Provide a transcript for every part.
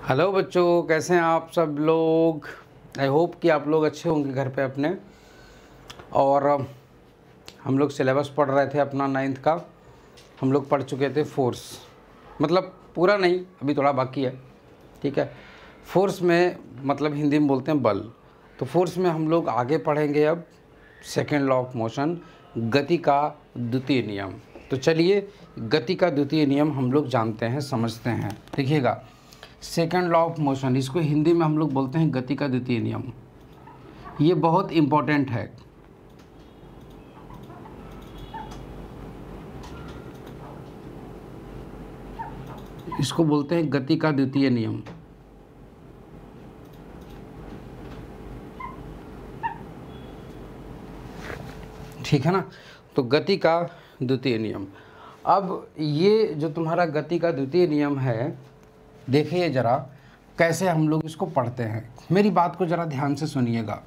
Hello बच्चों, कैसे हैं आप सब लोग। आई होप कि आप लोग अच्छे होंगे घर पे अपने। और हम लोग सिलेबस पढ़ रहे थे अपना 9th का। हम लोग पढ़ चुके थे फोर्स, मतलब पूरा नहीं, अभी थोड़ा बाकी है। ठीक है, फोर्स में मतलब हिंदी में बोलते हैं बल। तो फोर्स में हम लोग आगे पढ़ेंगे अब सेकेंड लॉ ऑफ मोशन, गति का द्वितीय नियम। तो चलिए गति का द्वितीय नियम हम लोग जानते हैं, समझते हैं। देखिएगा, सेकेंड लॉ ऑफ मोशन, इसको हिंदी में हम लोग बोलते हैं गति का द्वितीय नियम। ये बहुत इम्पोर्टेंट है। इसको बोलते हैं गति का द्वितीय नियम। ठीक है ना। तो गति का द्वितीय नियम, अब ये जो तुम्हारा गति का द्वितीय नियम है, देखिए ज़रा कैसे हम लोग इसको पढ़ते हैं। मेरी बात को ज़रा ध्यान से सुनिएगा।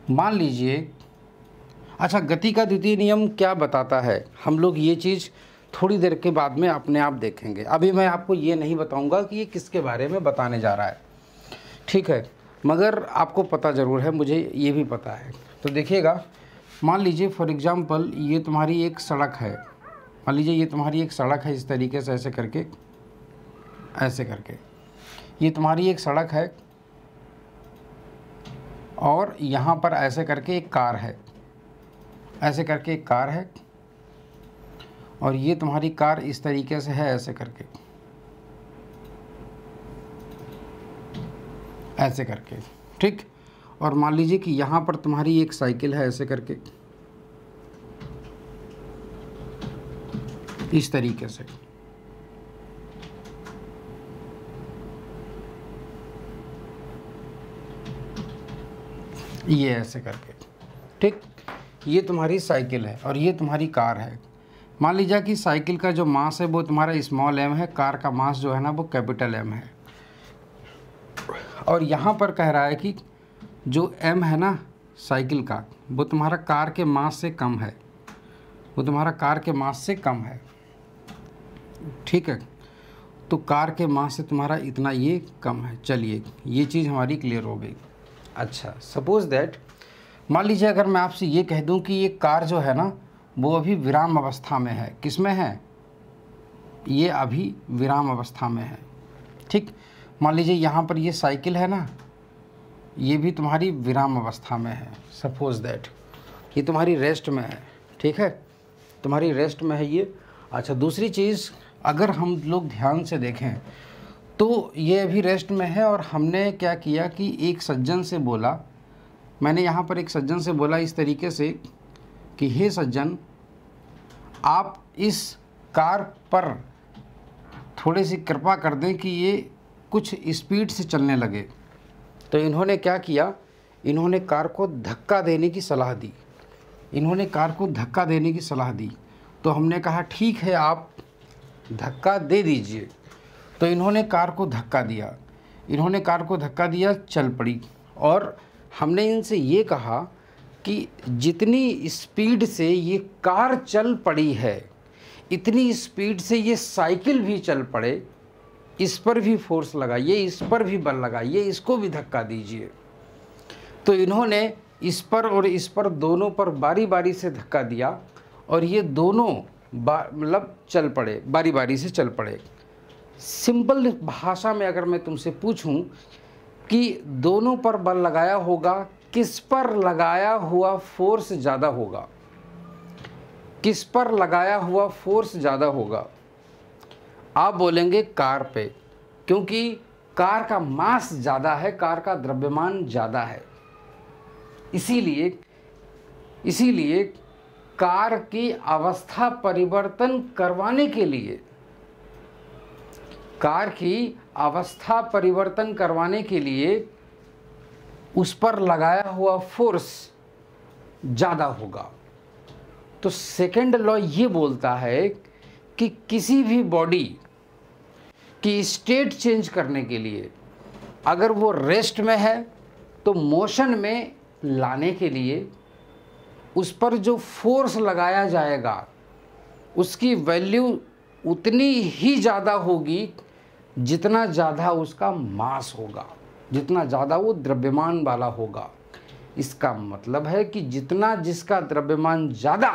मान लीजिए, अच्छा, गति का द्वितीय नियम क्या बताता है, हम लोग ये चीज़ थोड़ी देर के बाद में अपने आप देखेंगे। अभी मैं आपको ये नहीं बताऊंगा कि ये किसके बारे में बताने जा रहा है, ठीक है, मगर आपको पता ज़रूर है, मुझे ये भी पता है। तो देखिएगा, मान लीजिए फॉर एग्ज़ाम्पल ये तुम्हारी एक सड़क है। मान लीजिए ये तुम्हारी एक सड़क है, इस तरीके से ऐसे करके, ऐसे करके ये तुम्हारी एक सड़क है, और यहाँ पर ऐसे करके एक कार है, ऐसे करके एक कार है, और ये तुम्हारी कार इस तरीके से है, ऐसे करके, ऐसे करके, ठीक। और मान लीजिए कि यहाँ पर तुम्हारी एक साइकिल है, ऐसे करके, इस तरीके से। ये ऐसे करके, ठीक। ये तुम्हारी साइकिल है और ये तुम्हारी कार है। मान लीजिए कि साइकिल का जो मास है वो तुम्हारा स्मॉल m है, कार का मास जो है ना वो कैपिटल M है। और यहाँ पर कह रहा है कि जो m है ना साइकिल का, वो तुम्हारा कार के मास से कम है, वो तुम्हारा कार के मास से कम है, ठीक है। तो कार के मास से तुम्हारा इतना ये कम है। चलिए, ये चीज़ हमारी क्लियर हो गई। अच्छा, सपोज दैट, मान लीजिए अगर मैं आपसे ये कह दूं कि ये कार जो है ना वो अभी विराम अवस्था में है। किस में है? ये अभी विराम अवस्था में है, ठीक। मान लीजिए यहाँ पर ये साइकिल है ना, ये भी तुम्हारी विराम अवस्था में है। सपोज दैट ये तुम्हारी रेस्ट में है, ठीक है, तुम्हारी रेस्ट में है ये। अच्छा, दूसरी चीज़, अगर हम लोग ध्यान से देखें तो ये अभी रेस्ट में है, और हमने क्या किया कि एक सज्जन से बोला, मैंने यहाँ पर एक सज्जन से बोला इस तरीके से कि हे सज्जन, आप इस कार पर थोड़ी सी कृपा कर दें कि ये कुछ स्पीड से चलने लगे। तो इन्होंने क्या किया, इन्होंने कार को धक्का देने की सलाह दी, इन्होंने कार को धक्का देने की सलाह दी। तो हमने कहा ठीक है, आप धक्का दे दीजिए। तो इन्होंने कार को धक्का दिया, इन्होंने कार को धक्का दिया, चल पड़ी। और हमने इनसे ये कहा कि जितनी स्पीड से ये कार चल पड़ी है, इतनी स्पीड से ये साइकिल भी चल पड़े, इस पर भी फोर्स लगाइए, इस पर भी बल लगाइए, इसको भी धक्का दीजिए। तो इन्होंने इस पर और इस पर, दोनों पर बारी बारी से धक्का दिया, और ये दोनों मतलब चल पड़े, बारी बारी से चल पड़े। सिंपल भाषा में अगर मैं तुमसे पूछूं कि दोनों पर बल लगाया होगा, किस पर लगाया हुआ फोर्स ज़्यादा होगा, किस पर लगाया हुआ फोर्स ज़्यादा होगा? आप बोलेंगे कार पे, क्योंकि कार का मास ज़्यादा है, कार का द्रव्यमान ज़्यादा है। इसीलिए कार की अवस्था परिवर्तन करवाने के लिए, कार की अवस्था परिवर्तन करवाने के लिए उस पर लगाया हुआ फोर्स ज़्यादा होगा। तो सेकेंड लॉ ये बोलता है कि किसी भी बॉडी की स्टेट चेंज करने के लिए, अगर वो रेस्ट में है तो मोशन में लाने के लिए उस पर जो फोर्स लगाया जाएगा उसकी वैल्यू उतनी ही ज़्यादा होगी जितना ज़्यादा उसका मास होगा, जितना ज़्यादा वो द्रव्यमान वाला होगा। इसका मतलब है कि जितना जिसका द्रव्यमान ज़्यादा,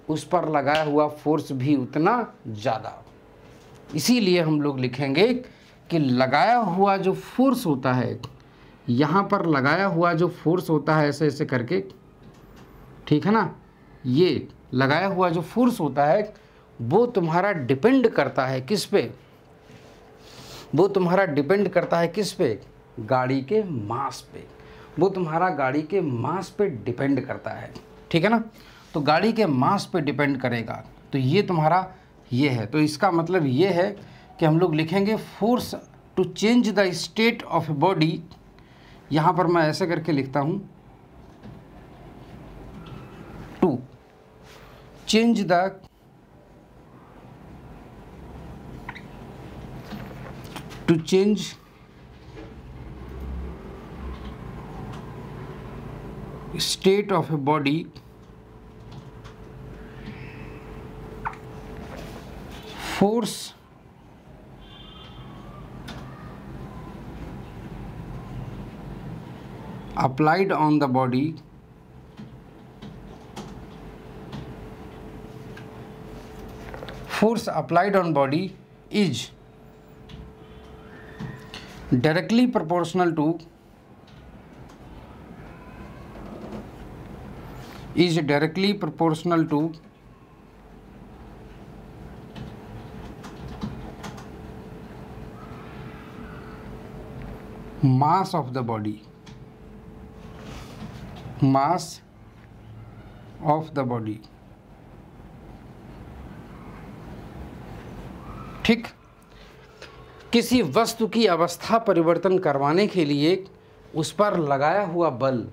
उस पर लगाया हुआ फोर्स भी उतना ज़्यादा। इसीलिए हम लोग लिखेंगे कि लगाया हुआ जो फोर्स होता है, यहाँ पर लगाया हुआ जो फोर्स होता है ऐसे ऐसे करके, ठीक है ना, ये लगाया हुआ जो फोर्स होता है वो तुम्हारा डिपेंड करता है किस पे, वो तुम्हारा डिपेंड करता है किस पे, गाड़ी के मास पे। वो तुम्हारा गाड़ी के मास पे डिपेंड करता है, ठीक है ना। तो गाड़ी के मास पे डिपेंड करेगा, तो ये तुम्हारा ये है। तो इसका मतलब ये है कि हम लोग लिखेंगे force to change the state of a body. यहाँ पर मैं ऐसे करके लिखता हूँ, to change the state of a body, force applied on the body is directly proportional to mass of the body, ठीक। किसी वस्तु की अवस्था परिवर्तन करवाने के लिए उस पर लगाया हुआ बल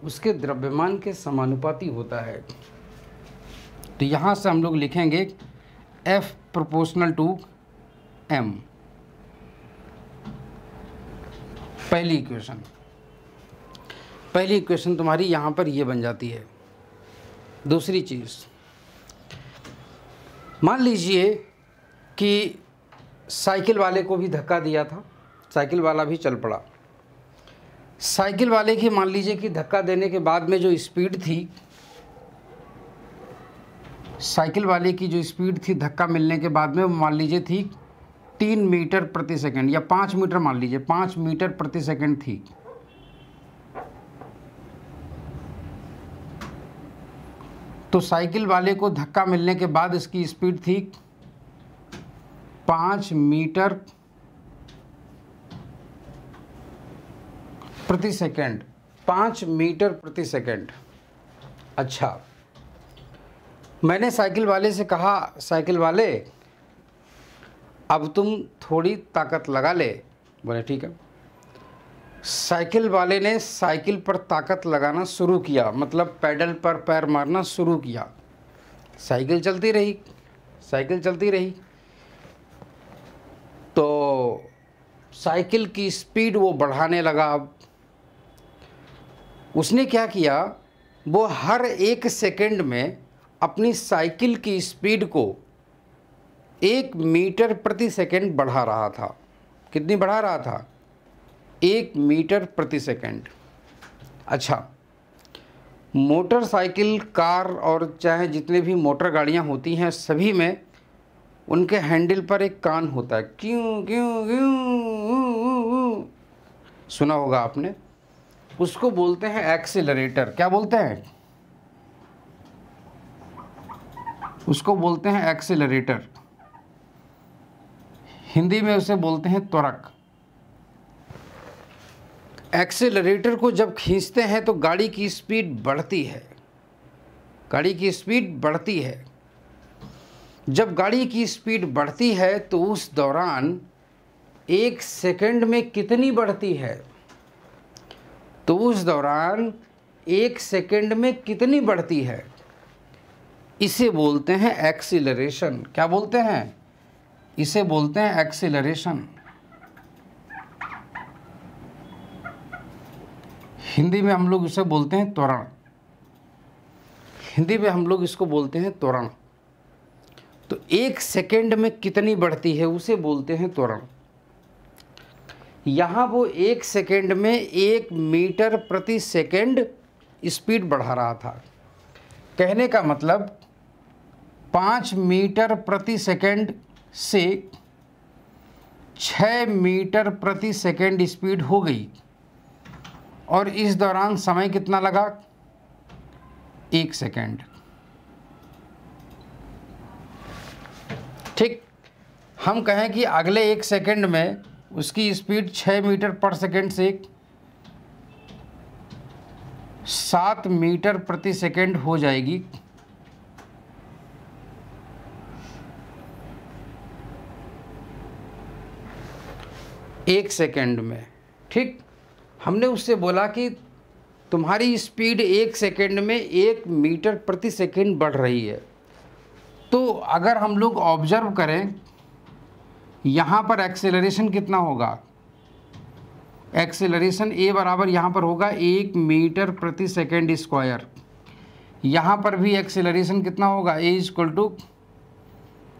उसके द्रव्यमान के समानुपाती होता है। तो यहाँ से हम लोग लिखेंगे F प्रोपोर्शनल टू M, पहली इक्वेशन तुम्हारी यहाँ पर ये बन जाती है। दूसरी चीज़, मान लीजिए कि साइकिल वाले को भी धक्का दिया था, साइकिल वाला भी चल पड़ा। साइकिल वाले की मान लीजिए कि धक्का देने के बाद में जो स्पीड थी, साइकिल वाले की जो स्पीड थी धक्का मिलने के बाद में, मान लीजिए थी 3 मीटर प्रति सेकंड या 5 मीटर, मान लीजिए 5 मीटर प्रति सेकंड थी। तो साइकिल वाले को धक्का मिलने के बाद इसकी स्पीड थी 5 मीटर प्रति सेकंड, 5 मीटर प्रति सेकंड। अच्छा, मैंने साइकिल वाले से कहा, साइकिल वाले अब तुम थोड़ी ताकत लगा ले। बोले ठीक है। साइकिल वाले ने साइकिल पर ताकत लगाना शुरू किया, मतलब पेडल पर पैर मारना शुरू किया। साइकिल चलती रही। तो साइकिल की स्पीड वो बढ़ाने लगा। अब उसने क्या किया, वो हर 1 सेकंड में अपनी साइकिल की स्पीड को 1 मीटर प्रति सेकंड बढ़ा रहा था। कितनी बढ़ा रहा था? 1 मीटर प्रति सेकंड। अच्छा, मोटरसाइकिल, कार और चाहे जितने भी मोटर गाड़ियाँ होती हैं, सभी में उनके हैंडल पर एक कान होता है, क्यों क्यों क्यों, सुना होगा आपने। उसको बोलते हैं एक्सीलरेटर। क्या बोलते हैं? उसको बोलते हैं एक्सीलरेटर। हिंदी में उसे बोलते हैं त्वरक। एक्सीलरेटर को जब खींचते हैं तो गाड़ी की स्पीड बढ़ती है। जब गाड़ी की स्पीड बढ़ती है तो उस दौरान 1 सेकंड में कितनी बढ़ती है? तो उस दौरान 1 सेकंड में कितनी बढ़ती है? इसे बोलते हैं एक्सीलरेशन। क्या बोलते हैं? इसे बोलते हैं एक्सीलरेशन। हिंदी में हम लोग इसे बोलते हैं त्वरण। हिंदी में हम लोग इसको बोलते हैं त्वरण। तो 1 सेकंड में कितनी बढ़ती है उसे बोलते हैं त्वरण। यहाँ वो 1 सेकेंड में 1 मीटर प्रति सेकेंड स्पीड बढ़ा रहा था। कहने का मतलब 5 मीटर प्रति सेकेंड से 6 मीटर प्रति सेकेंड स्पीड हो गई, और इस दौरान समय कितना लगा? 1 सेकेंड। ठीक, हम कहें कि अगले 1 सेकेंड में उसकी स्पीड 6 मीटर पर सेकेंड से 7 मीटर प्रति सेकेंड हो जाएगी। एक सेकेंड में। ठीक, हमने उससे बोला कि तुम्हारी स्पीड 1 सेकेंड में 1 मीटर प्रति सेकेंड बढ़ रही है। तो अगर हम लोग ऑब्जर्व करें, यहाँ पर एक्सेलरेशन कितना होगा? एक्सेलरेशन ए बराबर यहाँ पर होगा 1 मीटर प्रति सेकेंड स्क्वायर। यहाँ पर भी एक्सेलरेशन कितना होगा? ए इक्वल टू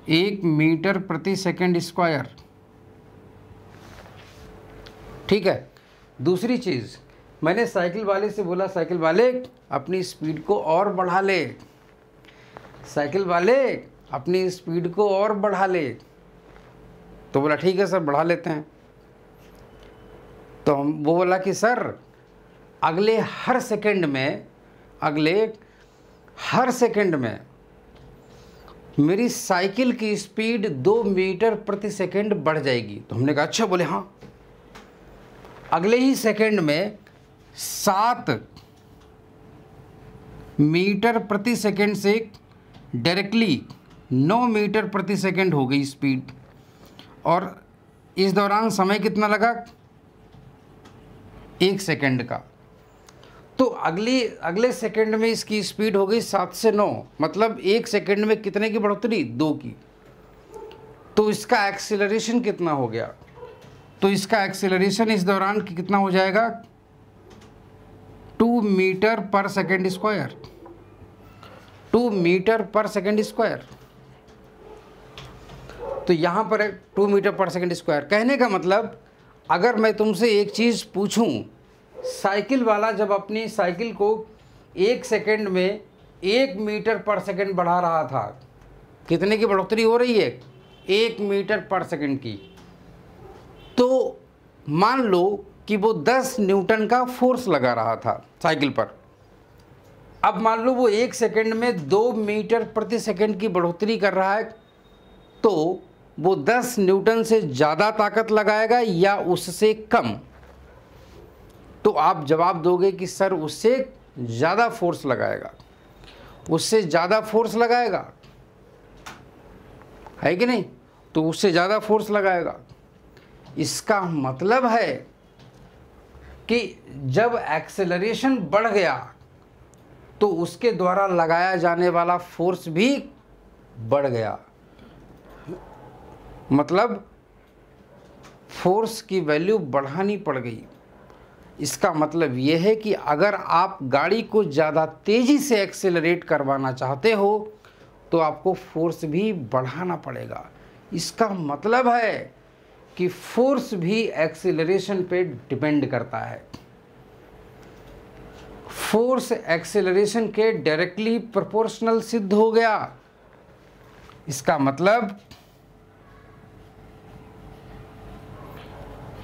1 मीटर प्रति सेकेंड स्क्वायर। ठीक है। दूसरी चीज़, मैंने साइकिल वाले से बोला, साइकिल वाले अपनी स्पीड को और बढ़ा ले, साइकिल वाले अपनी स्पीड को और बढ़ा ले। तो बोला ठीक है सर, बढ़ा लेते हैं। तो वो बोला कि सर अगले हर सेकंड में मेरी साइकिल की स्पीड 2 मीटर प्रति सेकंड बढ़ जाएगी। तो हमने कहा अच्छा। बोले हाँ, अगले ही सेकंड में 7 मीटर प्रति सेकंड से डायरेक्टली 9 मीटर प्रति सेकंड हो गई स्पीड, और इस दौरान समय कितना लगा? 1 सेकंड का। तो अगले सेकंड में इसकी स्पीड हो गई 7 से 9, मतलब 1 सेकंड में कितने की बढ़ोतरी? 2 की। तो इसका एक्सीलरेशन कितना हो गया? तो इसका एक्सीलरेशन इस दौरान कितना हो जाएगा? 2 मीटर पर सेकंड स्क्वायर। 2 मीटर पर सेकंड स्क्वायर। तो यहाँ पर 2 मीटर पर सेकंड स्क्वायर। कहने का मतलब, अगर मैं तुमसे एक चीज़ पूछूं, साइकिल वाला जब अपनी साइकिल को 1 सेकंड में 1 मीटर पर सेकंड बढ़ा रहा था, कितने की बढ़ोतरी हो रही है? 1 मीटर पर सेकंड की। तो मान लो कि वो 10 न्यूटन का फोर्स लगा रहा था साइकिल पर। अब मान लो वो 1 सेकंड में 2 मीटर प्रति सेकंड की बढ़ोतरी कर रहा है, तो वो 10 न्यूटन से ज़्यादा ताकत लगाएगा या उससे कम? तो आप जवाब दोगे कि सर उससे ज़्यादा फोर्स लगाएगा, उससे ज़्यादा फोर्स लगाएगा, है कि नहीं? तो उससे ज़्यादा फोर्स लगाएगा। इसका मतलब है कि जब एक्सेलरेशन बढ़ गया तो उसके द्वारा लगाया जाने वाला फोर्स भी बढ़ गया। मतलब फोर्स की वैल्यू बढ़ानी पड़ गई। इसका मतलब यह है कि अगर आप गाड़ी को ज़्यादा तेज़ी से एक्सेलरेट करवाना चाहते हो तो आपको फोर्स भी बढ़ाना पड़ेगा। इसका मतलब है कि फोर्स भी एक्सेलरेशन पे डिपेंड करता है। फोर्स एक्सेलरेशन के डायरेक्टली प्रोपोर्शनल सिद्ध हो गया। इसका मतलब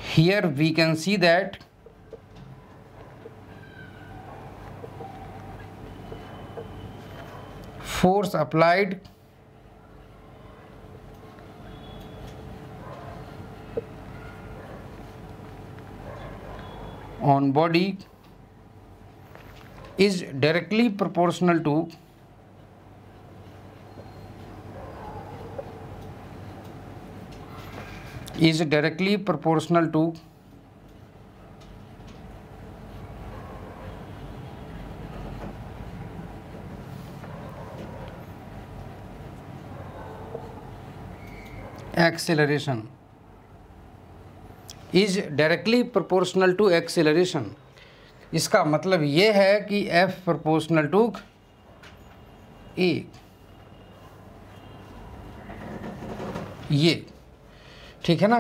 here we can see that force applied on body is directly proportional to acceleration, is directly proportional to acceleration। इसका मतलब ये है कि F proportional to A, ये ठीक है ना।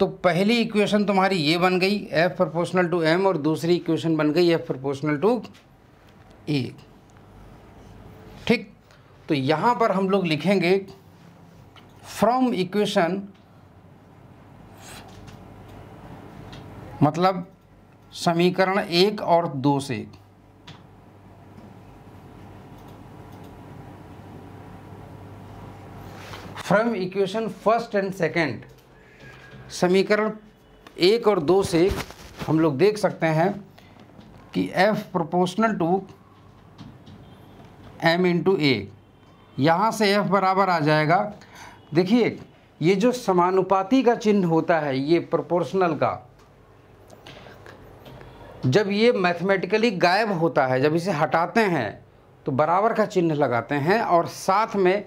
तो पहली इक्वेशन तुम्हारी ये बन गई F प्रोपोर्शनल टू M, और दूसरी इक्वेशन बन गई F प्रोपोर्शनल टू A। ठीक, तो यहाँ पर हम लोग लिखेंगे फ्रॉम इक्वेशन, मतलब समीकरण 1 और 2 से, from equation first and second, समीकरण 1 और 2 से हम लोग देख सकते हैं कि F proportional to M into A, यहाँ से F बराबर आ जाएगा। देखिए ये जो समानुपाती का चिन्ह होता है, ये प्रोपोर्शनल का, जब ये मैथमेटिकली गायब होता है, जब इसे हटाते हैं तो बराबर का चिन्ह लगाते हैं, और साथ में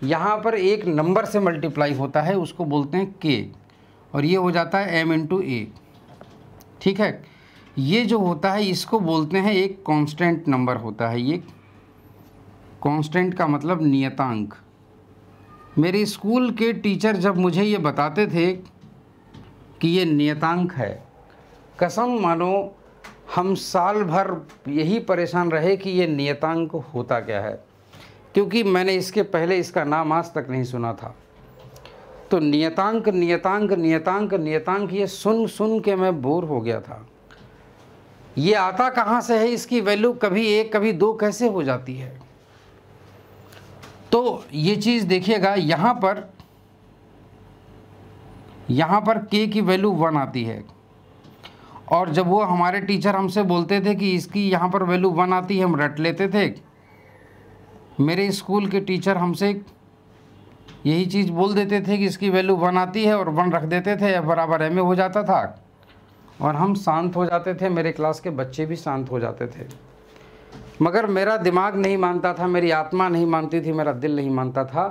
यहाँ पर एक नंबर से मल्टीप्लाई होता है, उसको बोलते हैं K, और ये हो जाता है M इंटू A। ठीक है, ये जो होता है इसको बोलते हैं एक कांस्टेंट नंबर होता है। ये कांस्टेंट का मतलब नियतांक। मेरे स्कूल के टीचर जब मुझे ये बताते थे कि ये नियतांक है, कसम मानो हम साल भर यही परेशान रहे कि ये नियतांक होता क्या है, क्योंकि मैंने इसके पहले इसका नाम आज तक नहीं सुना था। तो नियतांक नियतांक नियतांक नियतांक, ये सुन सुन के मैं बोर हो गया था। ये आता कहाँ से है, इसकी वैल्यू कभी 1 कभी 2 कैसे हो जाती है। तो ये चीज़ देखिएगा, यहाँ पर K की वैल्यू 1 आती है, और जब वो हमारे टीचर हमसे बोलते थे कि इसकी यहाँ पर वैल्यू 1 आती है, हम रट लेते थे। मेरे स्कूल के टीचर हमसे यही चीज़ बोल देते थे कि इसकी वैल्यू 1 आती है, और 1 रख देते थे, F बराबर M हो जाता था, और हम शांत हो जाते थे, मेरे क्लास के बच्चे भी शांत हो जाते थे। मगर मेरा दिमाग नहीं मानता था, मेरी आत्मा नहीं मानती थी, मेरा दिल नहीं मानता था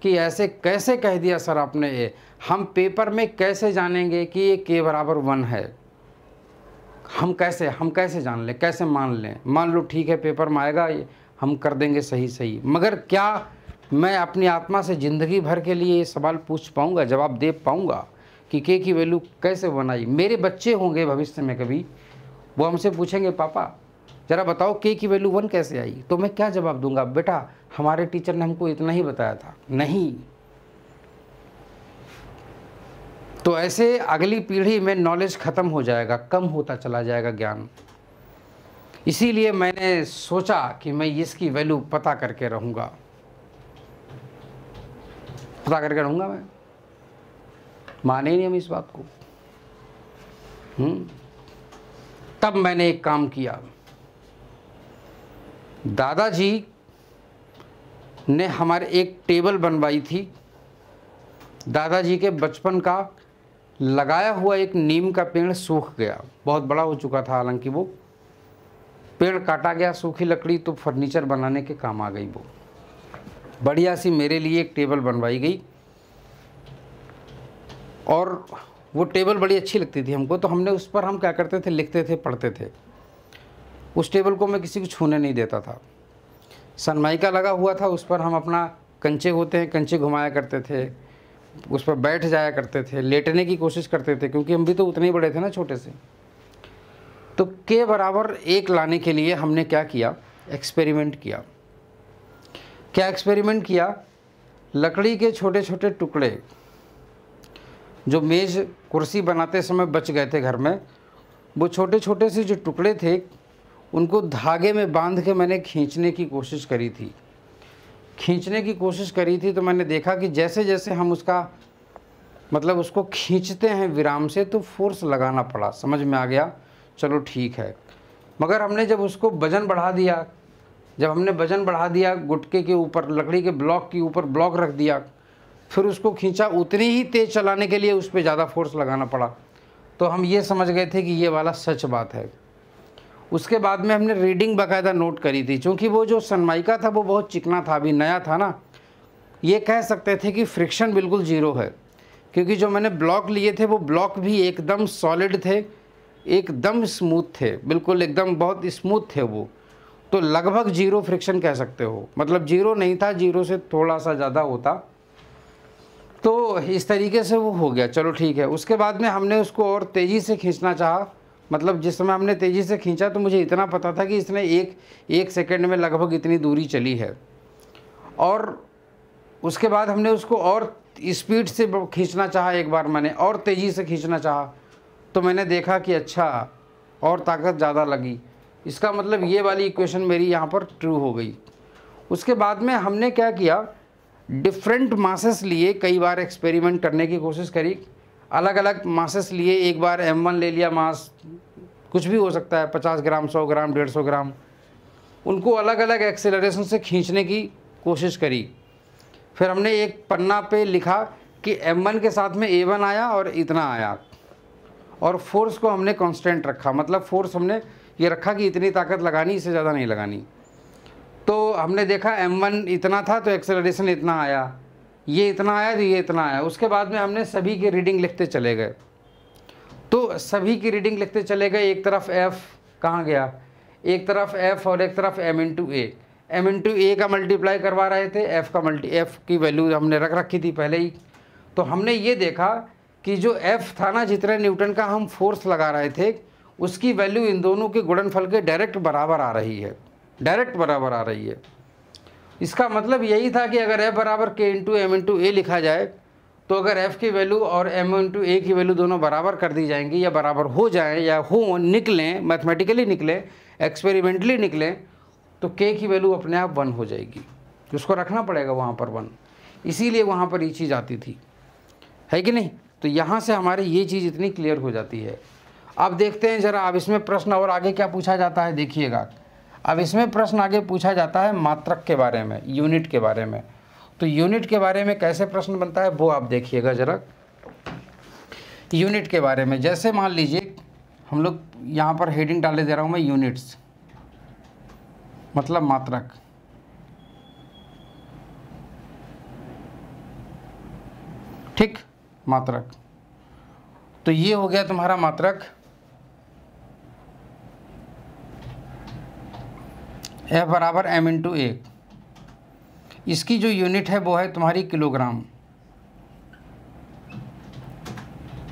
कि ऐसे कैसे कह दिया सर आपने ये। हम पेपर में कैसे जानेंगे कि ये K बराबर 1 है, हम कैसे जान लें, कैसे मान लें। मान लो ठीक है पेपर में आएगा, हम कर देंगे सही, मगर क्या मैं अपनी आत्मा से ज़िंदगी भर के लिए ये सवाल पूछ पाऊँगा, जवाब दे पाऊँगा कि K की वैल्यू कैसे बनाई। मेरे बच्चे होंगे भविष्य में कभी, वो हमसे पूछेंगे पापा ज़रा बताओ K की वैल्यू 1 कैसे आई, तो मैं क्या जवाब दूंगा, बेटा हमारे टीचर ने हमको इतना ही बताया था। नहीं, तो ऐसे अगली पीढ़ी में नॉलेज ख़त्म हो जाएगा, कम होता चला जाएगा ज्ञान। इसीलिए मैंने सोचा कि मैं इसकी वैल्यू पता करके रहूँगा, मैं। माने नहीं हम इस बात को। तब मैंने एक काम किया, दादाजी ने हमारे एक टेबल बनवाई थी। दादाजी के बचपन का लगाया हुआ एक नीम का पेड़ सूख गया, बहुत बड़ा हो चुका था, हालांकि वो पेड़ काटा गया, सूखी लकड़ी तो फर्नीचर बनाने के काम आ गई। वो बढ़िया सी मेरे लिए एक टेबल बनवाई गई, और वो टेबल बड़ी अच्छी लगती थी हमको। तो हमने उस पर हम क्या करते थे, लिखते थे, पढ़ते थे। उस टेबल को मैं किसी को छूने नहीं देता था। सनमाइका लगा हुआ था, उस पर हम अपना कंचे होते हैं, कंचे घुमाया करते थे, उस पर बैठ जाया करते थे, लेटने की कोशिश करते थे, क्योंकि हम भी तो उतने ही बड़े थे ना, छोटे से। तो K बराबर 1 लाने के लिए हमने क्या किया, एक्सपेरिमेंट किया। क्या एक्सपेरिमेंट किया, लकड़ी के छोटे छोटे टुकड़े जो मेज़ कुर्सी बनाते समय बच गए थे घर में, वो छोटे छोटे से जो टुकड़े थे उनको धागे में बांध के मैंने खींचने की कोशिश करी थी। तो मैंने देखा कि जैसे जैसे हम उसका मतलब उसको खींचते हैं विराम से, तो फोर्स लगाना पड़ा। समझ में आ गया, चलो ठीक है। मगर हमने जब उसको वज़न बढ़ा दिया, गुटके के ऊपर, लकड़ी के ब्लॉक के ऊपर ब्लॉक रख दिया, फिर उसको खींचा, उतनी ही तेज़ चलाने के लिए उस पर ज़्यादा फोर्स लगाना पड़ा। तो हम ये समझ गए थे कि ये वाला सच बात है। उसके बाद में हमने रीडिंग बाकायदा नोट करी थी, क्योंकि वो जो सनमाइका था वो बहुत चिकना था, अभी नया था ना। ये कह सकते थे कि फ्रिक्शन बिल्कुल ज़ीरो है, क्योंकि जो मैंने ब्लॉक लिए थे वो ब्लॉक भी एकदम सॉलिड थे, एकदम स्मूथ थे, बिल्कुल एकदम बहुत स्मूथ थे वो। तो लगभग ज़ीरो फ्रिक्शन कह सकते हो, मतलब ज़ीरो नहीं था, ज़ीरो से थोड़ा सा ज़्यादा होता। तो इस तरीके से वो हो गया, चलो ठीक है। उसके बाद में हमने उसको और तेज़ी से खींचना चाहा, मतलब जिस समय हमने तेज़ी से खींचा तो मुझे इतना पता था कि इसने एक सेकंड में लगभग इतनी दूरी चली है, और उसके बाद हमने उसको और स्पीड से खींचना चाहा, एक बार मैंने और तेज़ी से खींचना चाहा तो मैंने देखा कि अच्छा और ताकत ज़्यादा लगी। इसका मतलब ये वाली इक्वेशन मेरी यहाँ पर ट्रू हो गई। उसके बाद में हमने क्या किया, डिफरेंट मासेस लिए, कई बार एक्सपेरिमेंट करने की कोशिश करी, अलग अलग मासेस लिए। एक बार m1 ले लिया मास, कुछ भी हो सकता है, 50 ग्राम, 100 ग्राम, 150 ग्राम, उनको अलग अलग एक्सेलरेशन से खींचने की कोशिश करी। फिर हमने एक पन्ना पे लिखा कि m1 के साथ में a1 आया और इतना आया, और फोर्स को हमने कांस्टेंट रखा, मतलब फोर्स हमने ये रखा कि इतनी ताकत लगानी, इससे ज़्यादा नहीं लगानी। तो हमने देखा m1 इतना था तो एक्सेलरेशन इतना आया, ये इतना आया तो ये इतना आया। उसके बाद में हमने सभी की रीडिंग लिखते चले गए, तो सभी की रीडिंग लिखते चले गए। एक तरफ f कहाँ गया, एक तरफ f और एक तरफ m इंटू a का मल्टीप्लाई करवा रहे थे, f की वैल्यू हमने रख रखी थी पहले ही। तो हमने ये देखा कि जो f था ना, जितने न्यूटन का हम फोर्स लगा रहे थे, उसकी वैल्यू इन दोनों के गुणनफल के डायरेक्ट बराबर आ रही है, डायरेक्ट बराबर आ रही है। इसका मतलब यही था कि अगर f बराबर k इंटू एम इंटू ए लिखा जाए, तो अगर f की वैल्यू और m इंटू ए की वैल्यू दोनों बराबर कर दी जाएंगी, या बराबर हो जाएं, या हो निकलें, मैथमेटिकली निकलें, एक्सपेरिमेंटली निकलें, तो k की वैल्यू अपने आप 1 हो जाएगी। उसको रखना पड़ेगा वहाँ पर 1, इसीलिए वहाँ पर ये चीज़ आती थी, है कि नहीं। तो यहाँ से हमारी ये चीज़ इतनी क्लियर हो जाती है। अब देखते हैं ज़रा, अब इसमें प्रश्न और आगे क्या पूछा जाता है, देखिएगा। अब इसमें प्रश्न आगे पूछा जाता है मात्रक के बारे में, यूनिट के बारे में। तो यूनिट के बारे में कैसे प्रश्न बनता है वो आप देखिएगा ज़रा। यूनिट के बारे में, जैसे मान लीजिए हम लोग यहाँ पर हेडिंग डाले दे रहा हूँ मैं, यूनिट्स मतलब मात्रक। ठीक, मात्रक। तो ये हो गया तुम्हारा मात्रक F बराबर m इंटू ए। इसकी जो यूनिट है वो है तुम्हारी किलोग्राम।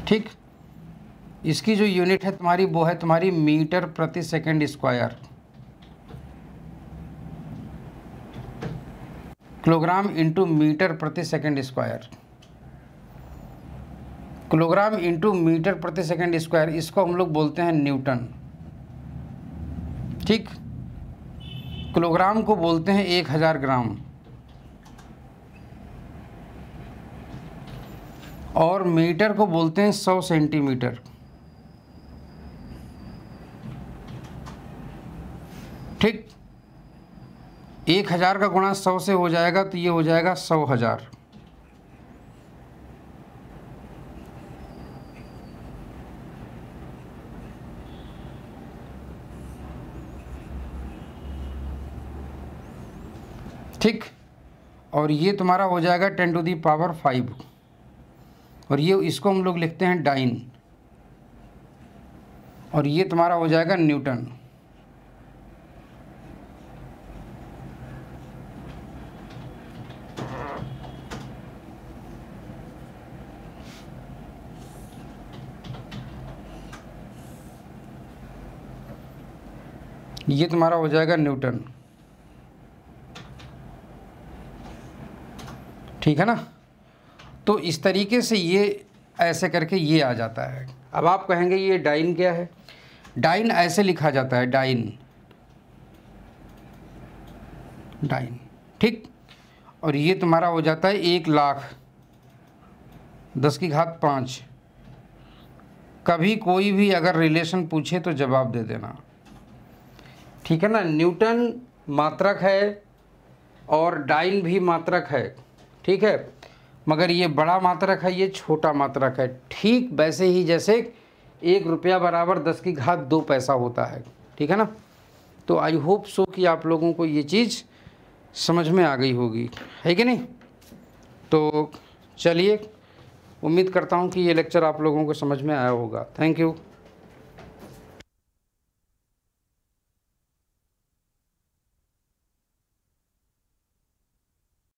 ठीक, इसकी जो यूनिट है तुम्हारी वो है तुम्हारी मीटर प्रति second square. Kilogram into metre प्रति second square, kilogram into metre प्रति सेकंड स्क्वायर, इसको हम लोग बोलते हैं न्यूटन। ठीक, किलोग्राम को बोलते हैं 1000 ग्राम, और मीटर को बोलते हैं 100 सेंटीमीटर। ठीक, 1000 का गुणा 100 से हो जाएगा तो ये हो जाएगा 100,000। ठीक, और ये तुम्हारा हो जाएगा 10 टू दी पावर 5, और ये इसको हम लोग लिखते हैं डाइन, और ये तुम्हारा हो जाएगा न्यूटन। ये तुम्हारा हो जाएगा न्यूटन। ठीक है ना। तो इस तरीके से ये ऐसे करके ये आ जाता है। अब आप कहेंगे ये डाइन क्या है, डाइन ऐसे लिखा जाता है, डाइन, डाइन। ठीक, और ये तुम्हारा हो जाता है 1,10,5। कभी कोई भी अगर रिलेशन पूछे तो जवाब दे देना, ठीक है ना। न्यूटन मात्रक है और डाइन भी मात्रक है, ठीक है, मगर ये बड़ा मात्रक है, ये छोटा मात्रक है। ठीक वैसे ही जैसे 1 रुपया बराबर 10⁻2 पैसा होता है, ठीक है ना। तो आई होप सो कि आप लोगों को ये चीज़ समझ में आ गई होगी, है कि नहीं। तो चलिए, उम्मीद करता हूँ कि ये लेक्चर आप लोगों को समझ में आया होगा। Thank you.